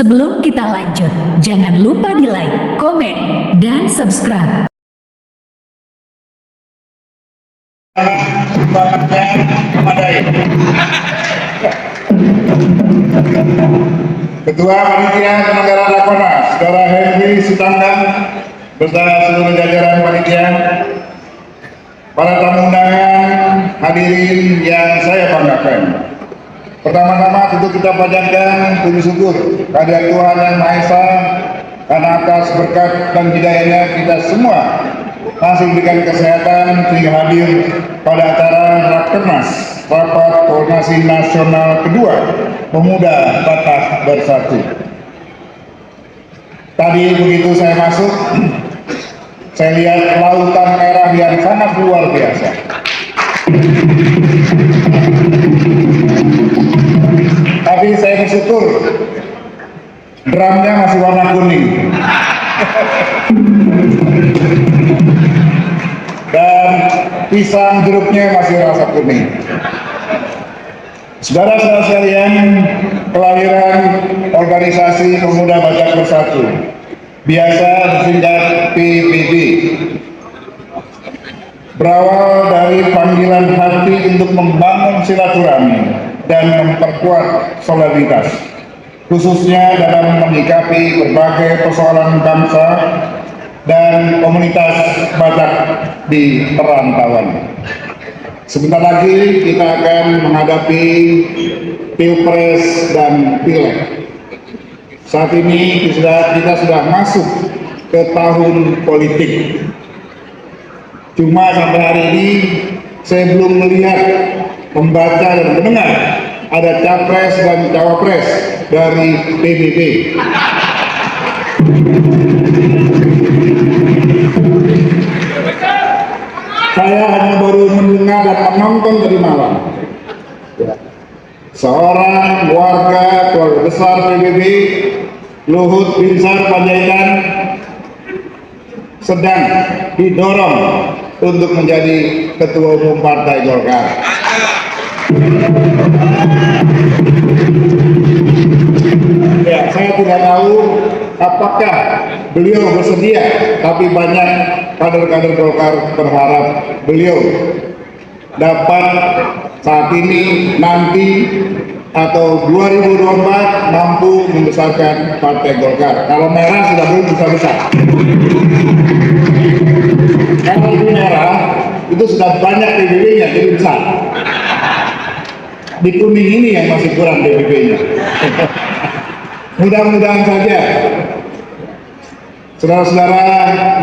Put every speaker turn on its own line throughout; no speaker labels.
Sebelum kita lanjut, jangan lupa di like, komen, dan subscribe.
Ketua Panitia Penyelenggara Rakornas, Saudara Henry Sitanggang, beserta seluruh jajaran panitia, para tamu undangan, hadirin yang saya banggakan. Pertama-tama tentu kita panjatkan puji syukur kehadirat Tuhan Yang Maha Esa karena atas berkat dan hidayahnya kita semua masih diberikan kesehatan sehingga hadir pada acara Rakernas Rapat Koordinasi Nasional kedua Pemuda Batak Bersatu. Tadi begitu saya masuk, saya lihat lautan merah yang sangat luar biasa. Tapi saya bersyukur drumnya masih warna kuning dan pisang jeruknya masih rasa kuning. Saudara-saudara sekalian, kelahiran Organisasi Pemuda Batak Bersatu, biasa disingkat PBB, berawal dari panggilan hati untuk membangun silaturahmi dan memperkuat solidaritas, khususnya dalam menyikapi berbagai persoalan bangsa dan komunitas Batak di perantauan. Sebentar lagi kita akan menghadapi Pilpres dan Pileg. Saat ini kita sudah masuk ke tahun politik. Cuma sampai hari ini saya belum melihat, membaca dan mendengar ada capres dan cawapres dari PBB. Saya hanya baru mendengar dan menonton tadi malam. Seorang keluarga besar PBB, Luhut Binsar Panjaitan, sedang didorong untuk menjadi Ketua Umum Partai Golkar. Ya, saya tidak tahu apakah beliau bersedia, tapi banyak kader-kader Golkar berharap beliau dapat saat ini, nanti, atau 2024 mampu membesarkan Partai Golkar. Kalau merah sudah belum besar-besar. Kalau itu merah, itu sudah banyak PBB-nya, jadi besar. Di kuning ini yang masih kurang PBB-nya. Mudah-mudahan saja saudara-saudara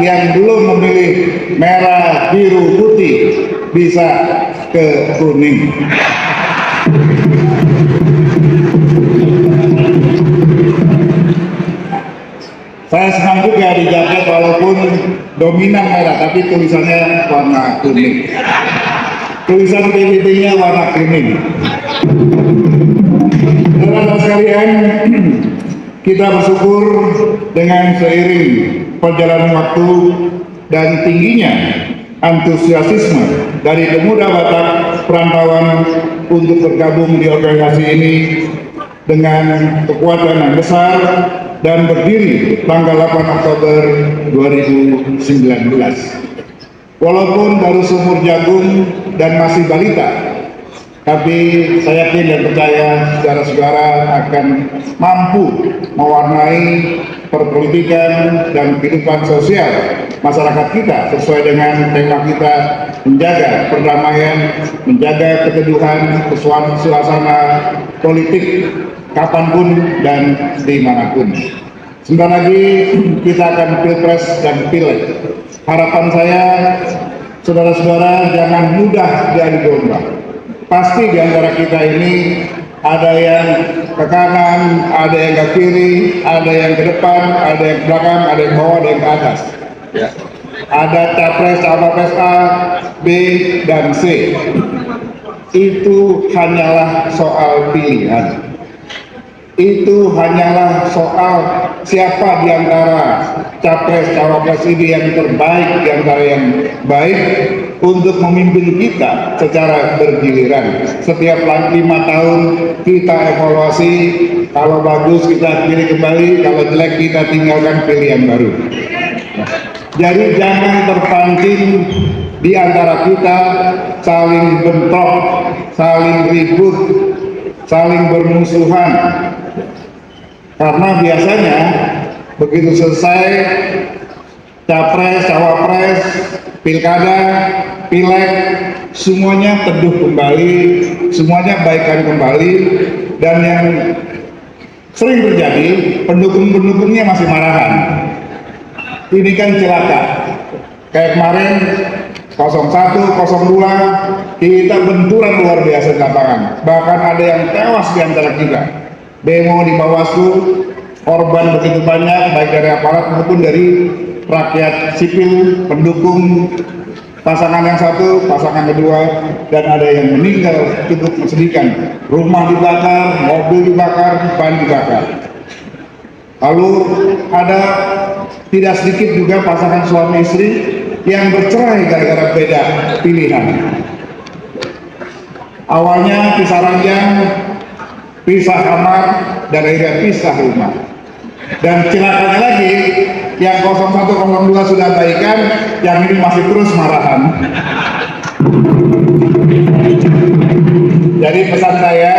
yang belum memilih merah, biru, putih bisa ke kuning. Saya senang juga di jaket walaupun dominan merah, tapi tulisannya warna kuning. Tulisan PBB-nya warna kuning. Teman-teman sekalian, kita bersyukur dengan seiring perjalanan waktu dan tingginya antusiasme dari pemuda Batak perantauan untuk bergabung di organisasi ini dengan kekuatan yang besar dan berdiri tanggal 8 Oktober 2019. Walaupun baru sumur jagung dan masih balita, tapi saya yakin dan percaya saudara-saudara akan mampu mewarnai perpolitikan dan kehidupan sosial masyarakat kita sesuai dengan tema kita, menjaga perdamaian, menjaga keteduhan, suasana politik kapanpun dan dimanapun. Sebentar lagi kita akan Pilpres dan Pileg. Harapan saya, saudara-saudara, jangan mudah diadu domba. Pasti di antara kita ini ada yang ke kanan, ada yang ke kiri, ada yang ke depan, ada yang ke belakang, ada yang ke bawah, ada yang ke atas. Ya. Ada capres, cawapres A, B, dan C. Itu hanyalah soal pilihan. Itu hanyalah soal siapa di antara capres cawapres ini yang terbaik di antara yang baik untuk memimpin kita secara bergiliran. Setiap 5 tahun kita evaluasi, kalau bagus kita pilih kembali, kalau jelek kita tinggalkan, pilih yang baru. Jadi jangan terpancing di antara kita saling bentrok, saling ribut, saling bermusuhan. Karena biasanya begitu selesai capres, cawapres, pilkada, pileg, semuanya teduh kembali, semuanya baikan kembali, dan yang sering terjadi pendukung-pendukungnya masih marahan. Ini kan celaka. Kayak kemarin 01, 02 kita benturan luar biasa di lapangan. Bahkan ada yang tewas di antara kita. Demo di Bawaslu, korban begitu banyak, baik dari aparat maupun dari rakyat sipil, pendukung pasangan yang satu, pasangan kedua, dan ada yang meninggal cukup menyedihkan. Rumah dibakar, mobil dibakar, ban dibakar. Lalu ada tidak sedikit juga pasangan suami istri yang bercerai gara-gara beda pilihan. Awalnya pisah ranjang, pisah kamar, dan akhirnya pisah rumah. Dan celakanya lagi, yang 01, 02 sudah baikan, yang ini masih terus marahan. Jadi pesan saya,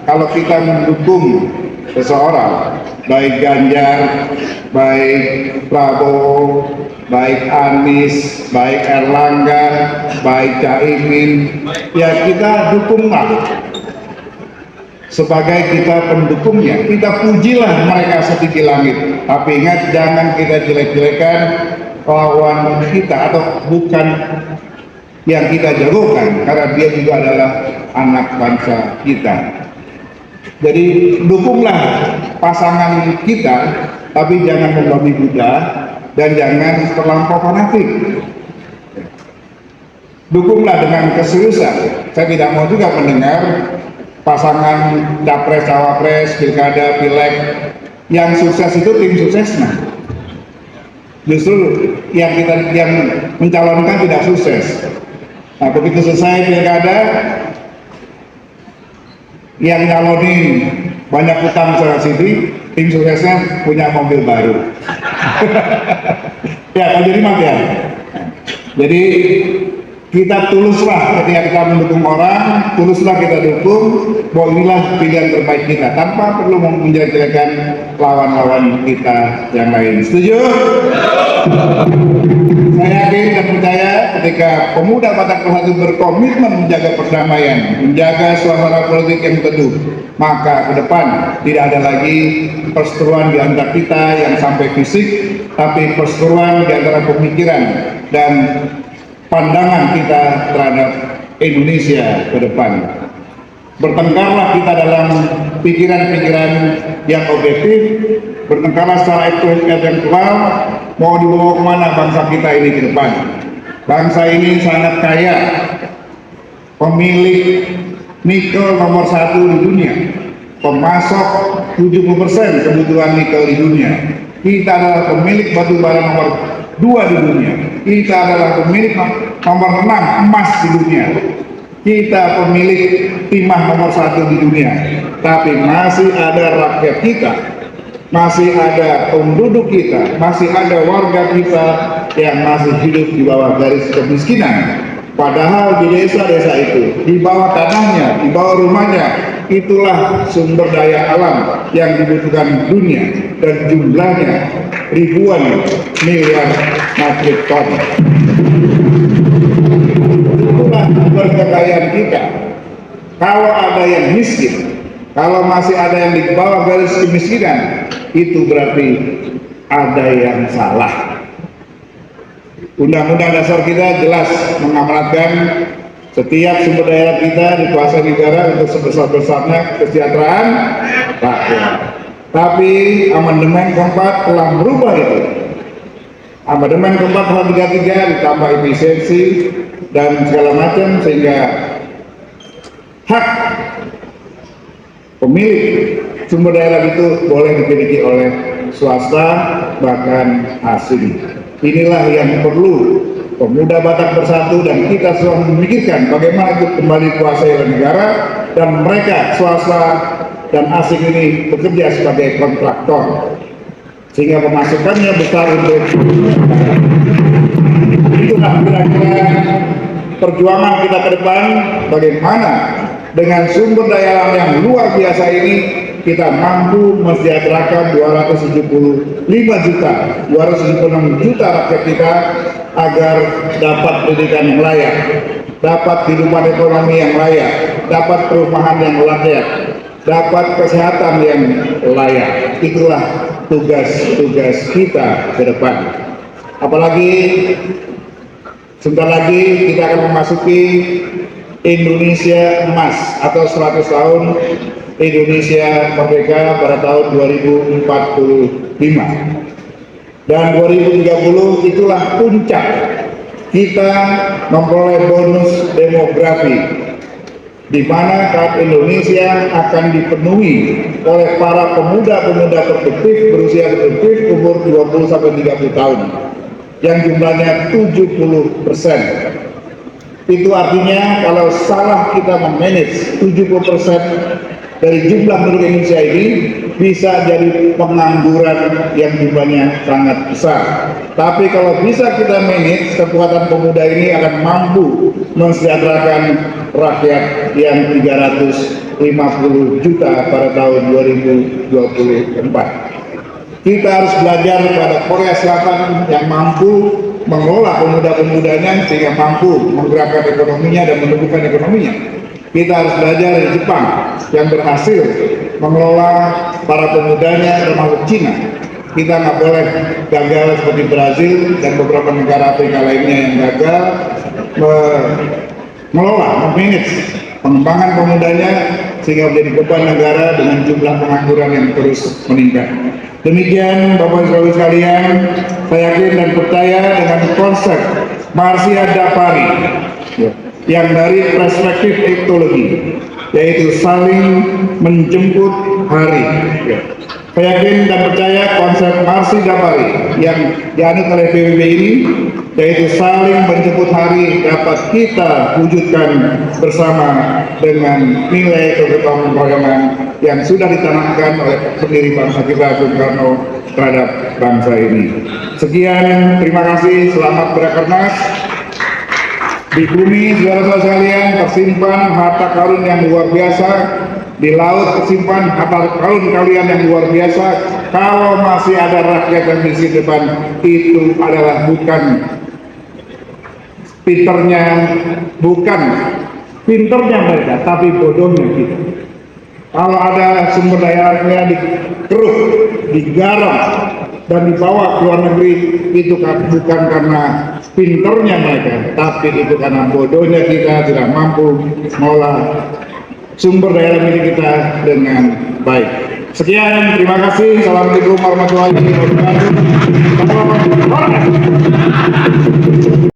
kalau kita mendukung seseorang, baik Ganjar, baik Prabowo, baik Anies, baik Erlangga, baik Caimin, ya kita dukunglah. Sebagai kita pendukungnya, kita pujilah mereka setinggi langit. Tapi ingat, jangan kita jelek-jelekan lawan kita atau bukan yang kita jagokan, karena dia juga adalah anak bangsa kita. Jadi dukunglah pasangan kita, tapi jangan membabi buta dan jangan terlampau fanatik. Dukunglah dengan keseriusan. Saya tidak mau juga mendengar pasangan capres, cawapres, pilkada, pileg yang sukses itu tim suksesnya. Justru yang mencalonkan tidak sukses. Nah, begitu selesai pilkada, yang nyalonin banyak utang sana sini, tim suksesnya punya mobil baru. Ya, kalau jadi mati ya. Jadi kita tuluslah ketika kita mendukung orang, tuluslah kita dukung, bahwa inilah pilihan terbaik kita, tanpa perlu menjelek-jelekan lawan-lawan kita yang lain. Setuju? Saya yakin dan percaya ketika pemuda Batak Persatu berkomitmen menjaga perdamaian, menjaga suasana politik yang teduh, maka ke depan tidak ada lagi perseteruan di antara kita yang sampai fisik, tapi perseteruan di antara pemikiran dan pandangan kita terhadap Indonesia ke depan. Bertengkarlah kita dalam pikiran-pikiran yang objektif, bertengkarlah secara intelektual, mau dibawa kemana bangsa kita ini ke depan. Bangsa ini sangat kaya, pemilik nikel nomor 1 di dunia, pemasok 70% kebutuhan nikel di dunia. Kita adalah pemilik batu bara nomor 2 di dunia. Kita adalah pemilik nomor 6 emas di dunia. Kita pemilik timah nomor 1 di dunia. Tapi masih ada rakyat kita, masih ada penduduk kita, masih ada warga kita yang masih hidup di bawah garis kemiskinan. Padahal di desa-desa itu, di bawah tanahnya, di bawah rumahnya, itulah sumber daya alam yang dibutuhkan dunia, dan jumlahnya ribuan miliar metrik ton. Itulah sumber kekayaan kita. Kalau ada yang miskin, kalau masih ada yang di bawah garis kemiskinan, itu berarti ada yang salah. Undang-undang dasar kita jelas mengamanatkan setiap sumber daya kita dikuasai negara untuk sebesar-besarnya kesejahteraan rakyat. Tapi amandemen keempat telah merubah itu. Amandemen keempat tahun 33 ditambah efisiensi dan segala macam, sehingga hak pemilik sumber daya itu boleh dimiliki oleh swasta, bahkan asing. Inilah yang perlu pemuda Batak bersatu dan kita semua memikirkan bagaimana itu kembali kuasai oleh negara dan mereka swasta dan asing ini bekerja sebagai kontraktor sehingga pemasukannya besar untuk itulah kira-kira perjuangan kita ke depan bagaimana dengan sumber daya alam yang luar biasa ini kita mampu mensejahterakan 276 juta rakyat kita agar dapat pendidikan yang layak, dapat kehidupan ekonomi yang layak, dapat perumahan yang layak, dapat kesehatan yang layak. Itulah tugas-tugas kita ke depan. Apalagi sebentar lagi kita akan memasuki Indonesia Emas atau 100 tahun Indonesia Merdeka pada tahun 2045. Dan 2030 itulah puncak kita memperoleh bonus demografi di mana Indonesia akan dipenuhi oleh para pemuda-pemuda produktif berusia produktif umur 20 sampai 30 tahun yang jumlahnya 70%. Itu artinya kalau salah kita memanage 70% dari jumlah penduduk Indonesia ini bisa jadi pengangguran yang jumlahnya sangat besar. Tapi kalau bisa kita manage, kekuatan pemuda ini akan mampu mensejahterakan rakyat yang 350 juta pada tahun 2024. Kita harus belajar pada Korea Selatan yang mampu mengelola pemuda-pemudanya sehingga mampu menggerakkan ekonominya dan menumbuhkan ekonominya. Kita harus belajar dari Jepang yang berhasil mengelola para pemudanya termasuk Cina. Kita nggak boleh gagal seperti Brazil dan beberapa negara Afrika lainnya yang gagal mengelola, memanage pengembangan pemudanya sehingga menjadi beban negara dengan jumlah pengangguran yang terus meningkat. Demikian Bapak Ibu sekalian, saya yakin dan percaya dengan konsep Marsia Dapari yang dari perspektif ekologi, yaitu saling menjemput hari. Saya yakin dan percaya konsep Marsia Dapari yang dianut oleh PBB ini, yaitu saling menjemput hari, dapat kita wujudkan bersama dengan nilai keberagaman peragaman yang sudah ditanamkan oleh pendiri bangsa kita Bung Karno terhadap bangsa ini. Sekian, terima kasih, selamat Rakernas. Di bumi, saudara-saudara sekalian, tersimpan harta karun yang luar biasa. Di laut tersimpan harta karun kalian yang luar biasa. Kalau masih ada rakyat yang di sini depan, itu adalah bukan pinternya mereka, tapi bodohnya kita. Kalau ada sumber daya alamnya dikeruk, digarap, dan dibawa ke luar negeri, itu bukan karena pinternya mereka, tapi itu karena bodohnya kita tidak mampu mengolah sumber daya alam milik kita dengan baik. Sekian, terima kasih. Assalamualaikum warahmatullahi wabarakatuh.